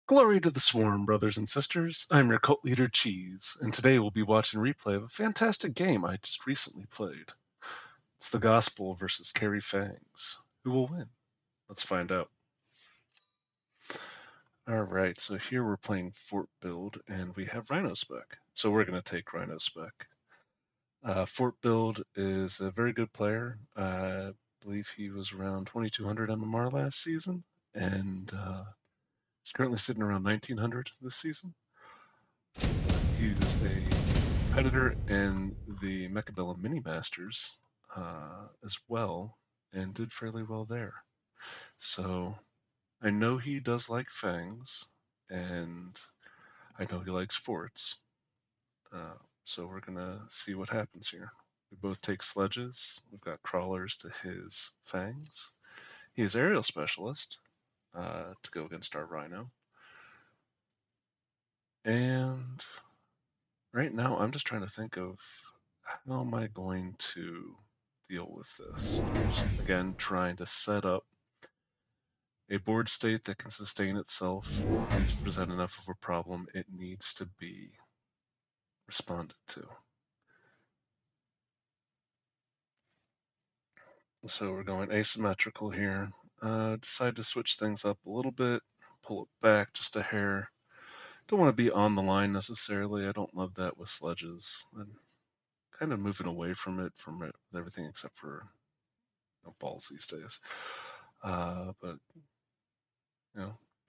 Glory to the Swarm, brothers and sisters. I'm your cult leader, Cheese, and today we'll be watching a replay of a fantastic game I just recently played. It's the Gospel versus Carry Fangs. Who will win? Let's find out. Alright, so here we're playing Fortbuild, and we have Rhino Spec. So we're going to take Rhino Spec. Fortbuild is a very good player. I believe he was around 2200 MMR last season, and he's currently sitting around 1900 this season. He was a competitor in the Mechabellum Mini Masters as well, and did fairly well there. So I know he does like Fangs, and I know he likes Forts. So we're gonna see what happens here. We both take sledges. We've got crawlers to his Fangs. He is aerial specialist to go against our Rhino. And right now, I'm just trying to think of how am I going to deal with this. Just, again, trying to set up a board state that can sustain itself, at least present enough of a problem it needs to be responded to. So we're going asymmetrical here. Decide to switch things up a little bit, pull it back just a hair. Don't want to be on the line necessarily. I don't love that with sledges. I'm kind of moving away from everything except for balls these days. But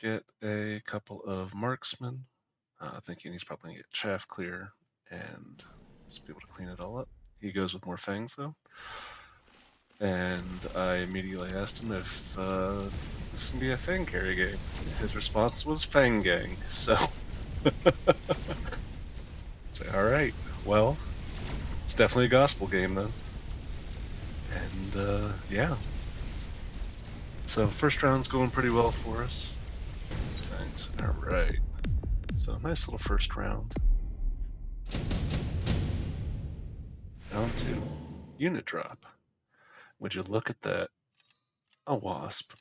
get a couple of marksmen, thinking he's probably gonna get chaff clear and just be able to clean it all up. He goes with more fangs though, and I immediately asked him if this can be a Fang Carry game. His response was Fang Gang. So, say, all right, well, it's definitely a gospel game then. And yeah, so first round's going pretty well for us. Thanks. All right. So nice little first round. Down to unit drop. Would you look at that? A wasp.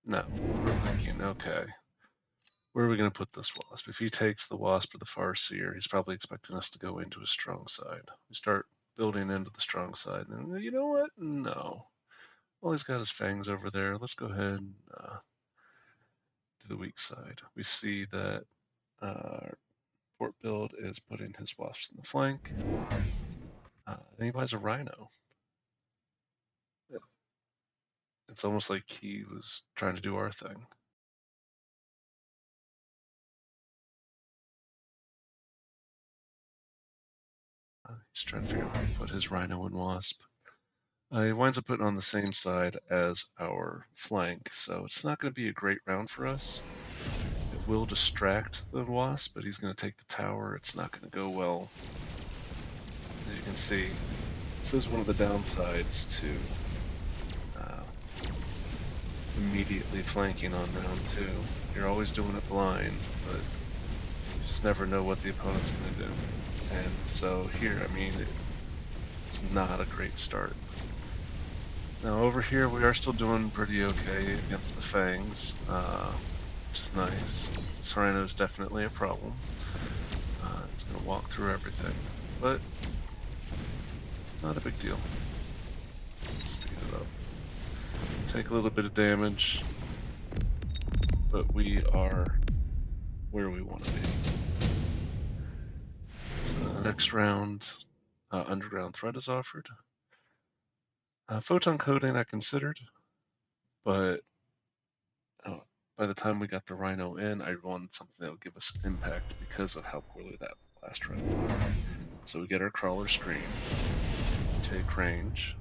No. We're thinking, okay, where are we going to put this wasp? If he takes the wasp or the farseer, he's probably expecting us to go into his strong side. We start building into the strong side, and you know what? No. Well, he's got his fangs over there. Let's go ahead and do the weak side. We see that Fortbuild is putting his wasps in the flank. Then he buys a rhino. It's almost like he was trying to do our thing. He's trying to figure out how to put his rhino and wasp. He winds up putting on the same side as our flank, so it's not going to be a great round for us. It will distract the wasp, but he's going to take the tower. It's not going to go well. As you can see, this is one of the downsides to immediately flanking on round 2. You're always doing it blind, but you just never know what the opponent's going to do. And so here, I mean, it's not a great start. Now over here, we are still doing pretty okay against the fangs, which is nice. This rhino is definitely a problem. It's going to walk through everything, but not a big deal. Speed it up. Take a little bit of damage, but we are where we want to be. So the next round, Underground Threat is offered. Photon Coating I considered, but by the time we got the Rhino in, I wanted something that would give us impact because of how poorly that last round went. So we get our crawler screen, take range.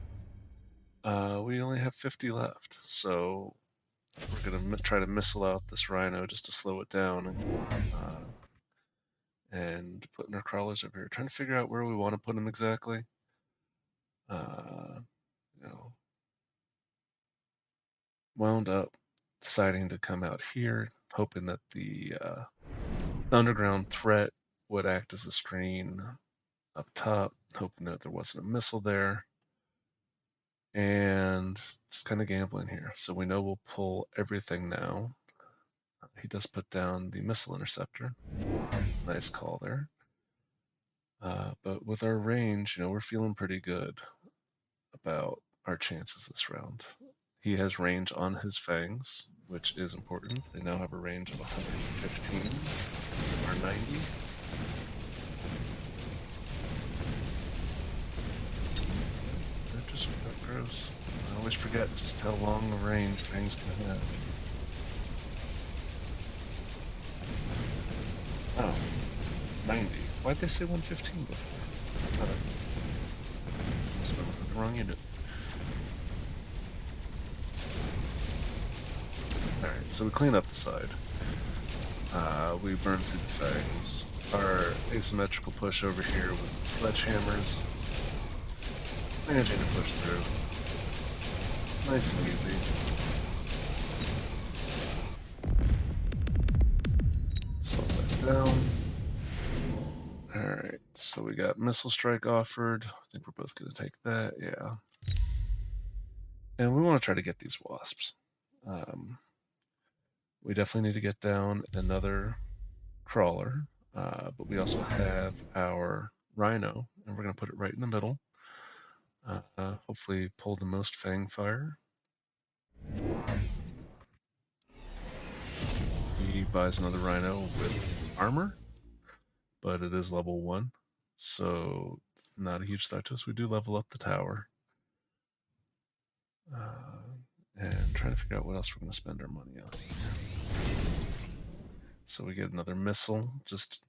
We only have 50 left, so we're gonna try to missile out this Rhino just to slow it down, and putting our crawlers over here, trying to figure out where we want to put them exactly. Wound up deciding to come out here, hoping that the underground threat would act as a screen up top, hoping that there wasn't a missile there, and just kind of gambling here. So we know we'll pull everything now. he does put down the missile interceptor. Nice call there. But with our range, we're feeling pretty good about our chances this round. He has range on his fangs, which is important. They now have a range of 115 or 90. They're just gross. I always forget just how long a range fangs can have. Oh, 90. Why'd they say 115 before? Must have been looking at the wrong unit. Alright, so we clean up the side. We burn through the fangs. Our asymmetrical push over here with sledgehammers. Managing to push through. Nice and easy. Slow that down. Alright, so we got missile strike offered. I think we're both going to take that, yeah. And we want to try to get these wasps. We definitely need to get down another crawler, but we also have our rhino, and we're going to put it right in the middle. Hopefully pull the most fang fire. He buys another rhino with armor, but it is level 1, so not a huge threat to us. We do level up the tower. And trying to figure out what else we're going to spend our money on here. So we get another missile, just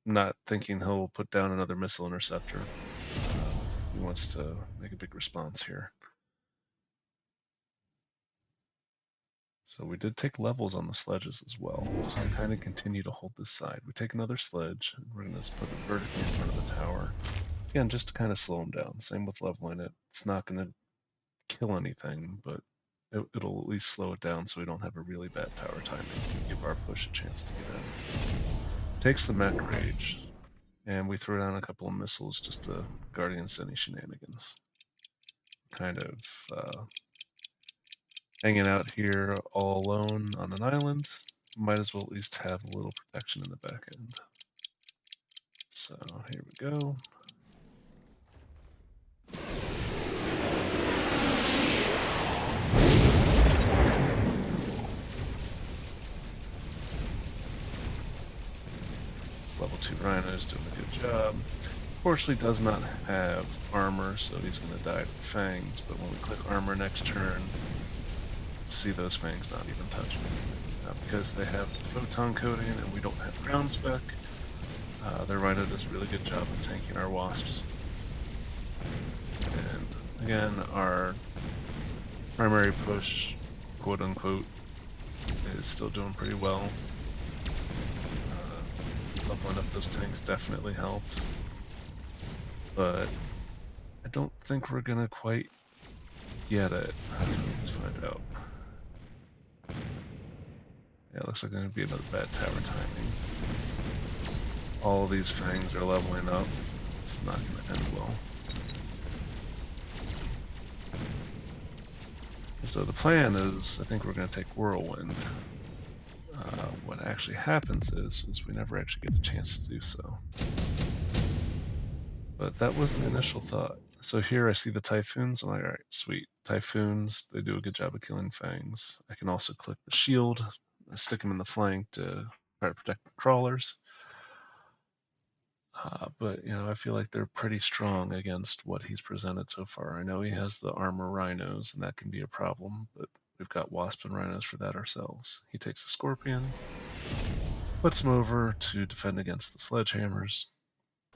not thinking he'll put down another missile interceptor. He wants to make a big response here. So we did take levels on the sledges as well, just to kind of continue to hold this side. We take another sledge, and we're going to put it vertically in front of the tower. Again, just to kind of slow him down. Same with leveling it. It's not going to kill anything, but it'll at least slow it down so we don't have a really bad tower timing. Give our push a chance to get in. Takes the mech rage, and we throw down a couple of missiles just to guard against any shenanigans. Kind of hanging out here all alone on an island. Might as well at least have a little protection in the back end. So here we go. This level 2 Rhino is doing a good job. Fortunately does not have armor, so he's going to die to the fangs, but when we click armor next turn, see those fangs not even touching. Because they have photon coating and we don't have ground spec, their Rhino does a really good job of tanking our wasps. And again, our primary push, quote unquote, is still doing pretty well. Leveling up those tanks definitely helped. But I don't think we're gonna quite get it. Let's find out. Yeah, it looks like there's going to be another bad tower timing. All of these fangs are leveling up. It's not going to end well. So the plan is, I think we're going to take Whirlwind. What actually happens is we never actually get a chance to do so. But that was the initial thought. So here I see the Typhoons. I'm like, alright, sweet. Typhoons, they do a good job of killing fangs. I can also click the shield. Stick them in the flank to try to protect the crawlers. But, I feel like they're pretty strong against what he's presented so far. I know he has the armor rhinos, and that can be a problem, but we've got wasp and rhinos for that ourselves. He takes the scorpion, puts him over to defend against the sledgehammers.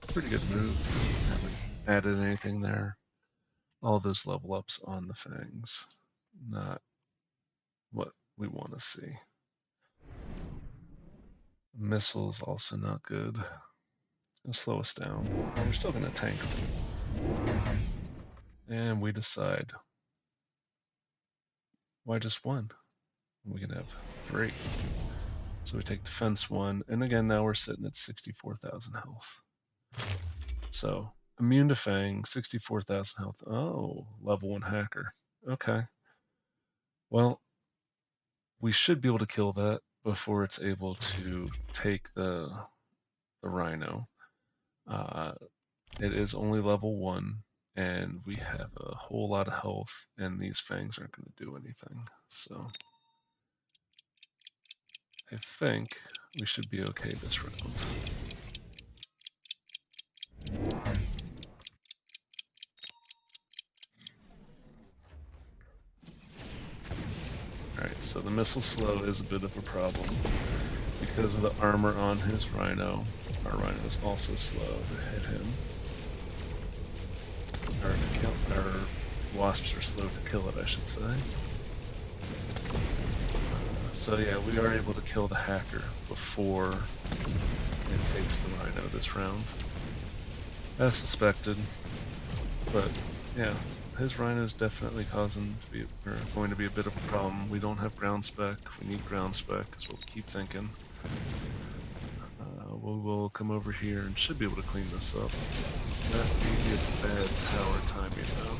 Pretty good move. Haven't added anything there. All those level ups on the fangs. Not what we want to see. Missiles also not good. Gonna slow us down. Well, we're still gonna tank. And we decide, why just one? We can have 3. So we take defense 1, and again now we're sitting at 64,000 health. So immune to Fang, 64,000 health. Oh, level 1 hacker. Okay. Well, we should be able to kill that. before it's able to take the Rhino. It is only level 1, and we have a whole lot of health, and these fangs aren't going to do anything. So I think we should be okay this round. Alright, so the missile slow is a bit of a problem. Because of the armor on his Rhino, our Rhino is also slow to hit him. Or to kill, our wasps are slow to kill it, I should say. So yeah, we are able to kill the hacker before it takes the Rhino this round. As suspected, but yeah, his Rhino is definitely going to be a bit of a problem. We don't have ground spec. We need ground spec, is what we keep thinking. We'll come over here and should be able to clean this up. That may be a bad tower timing though.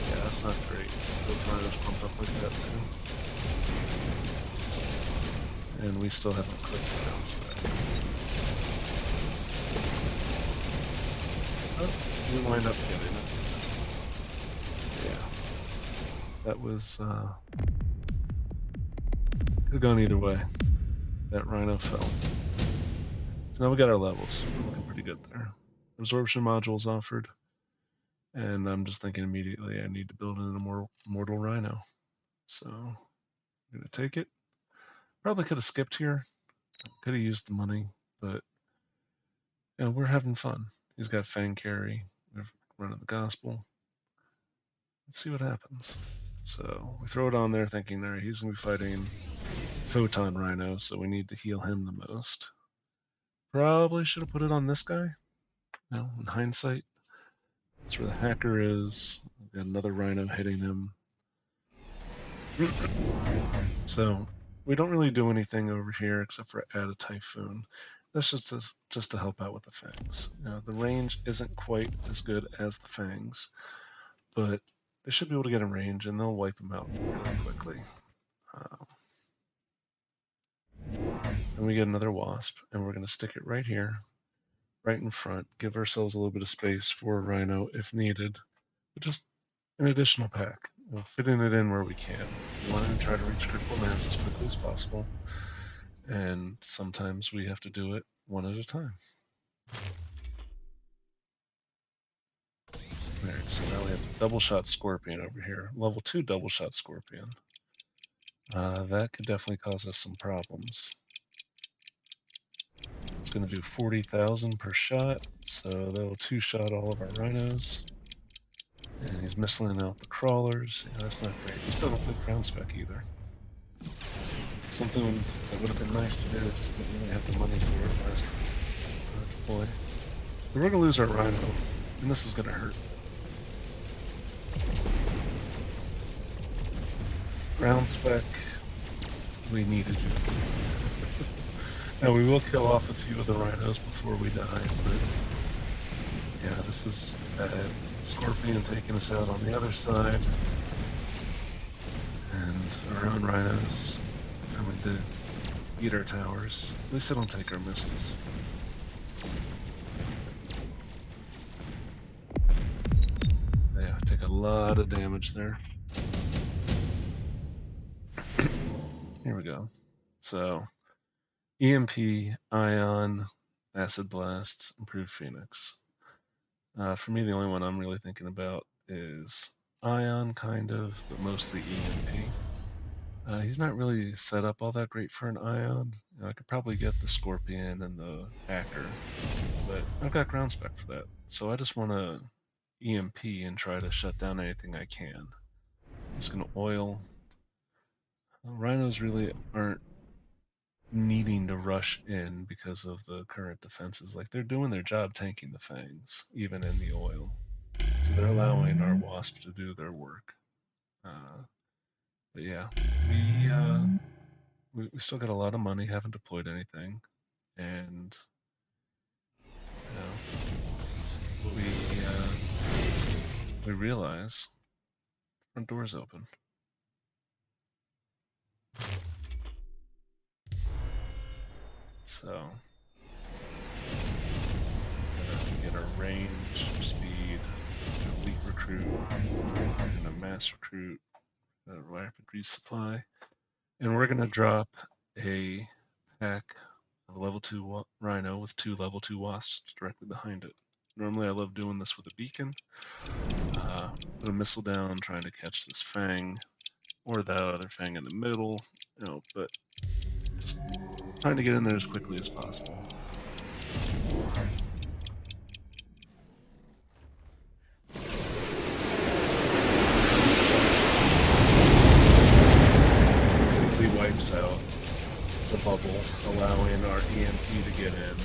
Yeah, that's not great. Those Rhinos pumped up like that too. And we still haven't clicked ground spec. Oh, we wind up getting it. Yeah. That was, could have gone either way. That Rhino fell. So now we got our levels. We're looking pretty good there. Absorption modules offered. And I'm just thinking immediately I need to build in a mortal Rhino. So I'm going to take it. Probably could have skipped here. Could have used the money, but you know, we're having fun. He's got Fang Carry. We're running the gospel. Let's see what happens. So we throw it on there thinking, all right, he's going to be fighting Photon Rhino, so we need to heal him the most. Probably should have put it on this guy. No, in hindsight. That's where the hacker is. We've got another Rhino hitting him. So we don't really do anything over here except for add a Typhoon. That's just to help out with the Fangs. You know, the range isn't quite as good as the Fangs, but they should be able to get in range and they'll wipe them out really quickly. And we get another Wasp, and we're going to stick it right here, right in front, give ourselves a little bit of space for a Rhino if needed, but just an additional pack, fitting it in where we can. We want to try to reach critical mass as quickly as possible, and sometimes we have to do it one at a time. Alright, so now we have a double shot Scorpion over here, level 2 double shot Scorpion. That could definitely cause us some problems. It's going to do 40,000 per shot, so that'll two-shot all of our Rhinos. And he's missiling out the crawlers. Yeah, that's not great. We still don't click ground spec either. Something that would have been nice to do, just didn't really have the money for it last deploy. But we're going to lose our Rhino, and this is going to hurt. Ground spec, we needed you. Now we will kill off a few of the Rhinos before we die, but yeah, this is bad. Scorpion taking us out on the other side, and our own Rhinos coming to eat our towers. At least they don't take our missiles. Yeah, take a lot of damage there. Here we go. So, EMP, Ion, Acid Blast, Improved Phoenix. For me, the only one I'm really thinking about is Ion, kind of, but mostly EMP. He's not really set up all that great for an Ion. You know, I could probably get the Scorpion and the Hacker, but I've got ground spec for that. So I just want to EMP and try to shut down anything I can. I'm just going to oil. Rhinos really aren't needing to rush in because of the current defenses. Like, they're doing their job tanking the Fangs, even in the oil. So they're allowing our Wasps to do their work. But yeah, we still got a lot of money, haven't deployed anything, and you know, we realize front door's open. So get a range, speed, elite recruit, and a mass recruit, a rapid resupply. And we're going to drop a pack of level 2 Rhino with 2 level 2 Wasps directly behind it. Normally I love doing this with a beacon. Put a missile down trying to catch this Fang or that other Fang in the middle, but just trying to get in there as quickly as possible. Completely wipes out the bubble, allowing our EMP to get in,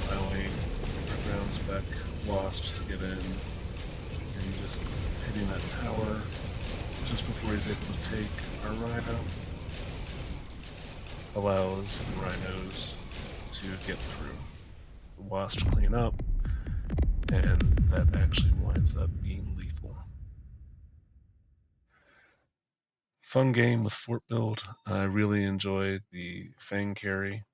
allowing our ground spec wasps to get in, and just hitting that tower just before he's able to take our Rhino allows the Rhinos to get through. The wasps clean up, and that actually winds up being lethal. Fun game with Fortbuild. I really enjoyed the Fang Carry.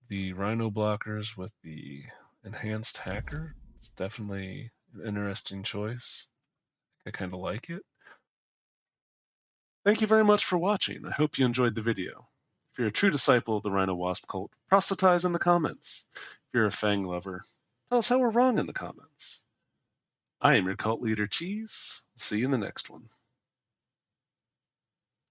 The Rhino blockers with the enhanced hacker is definitely an interesting choice. I kind of like it. Thank you very much for watching. I hope you enjoyed the video. If you're a true disciple of the Rhino Wasp Cult, proselytize in the comments. If you're a Fang lover, tell us how we're wrong in the comments. I am your cult leader, Cheese. See you in the next one.